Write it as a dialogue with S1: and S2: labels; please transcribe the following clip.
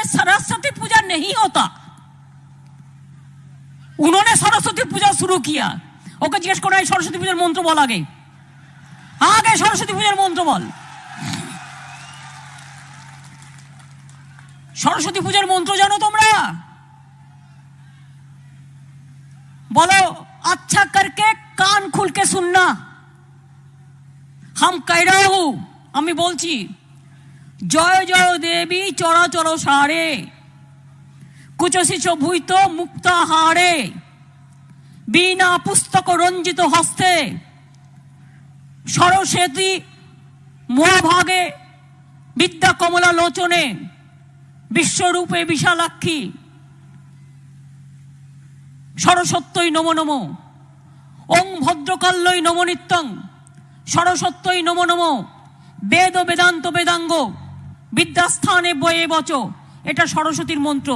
S1: में सरस्वती पूजा नहीं होता। उन्होंने सरस्वती पूजा शुरू किया। ओके जिज्ञेस करो सरस्वती पूजार मंत्र बोल, आगे आगे सरस्वती पूजार मंत्र बोल। सरस्वती पूजार मंत्र जानो तुम्हारा? बोलो अच्छा करके कान खुल के सुनना। हम कह रहे हूं, আমি বলছি, জয় জয় দেবী চরাচর সারে, কুচশিচ ভূত মুক্তাহারে, বিনা পুস্তক রঞ্জিত হস্তে, সরস্বতী মহাভাগে, বিদ্যা কমলা লোচনে, বিশ্বরূপে বিশালাক্ষী, সরস্বত্যই নমো নমো, ওং ভদ্রকাল্যই নমো নিত্যং, সরস্বত্যই নমো নমো, বেদ বেদান্ত বেদাঙ্গ, বিদ্যাস্থানে বয়ে বচ। এটা সরস্বতীর মন্ত্র।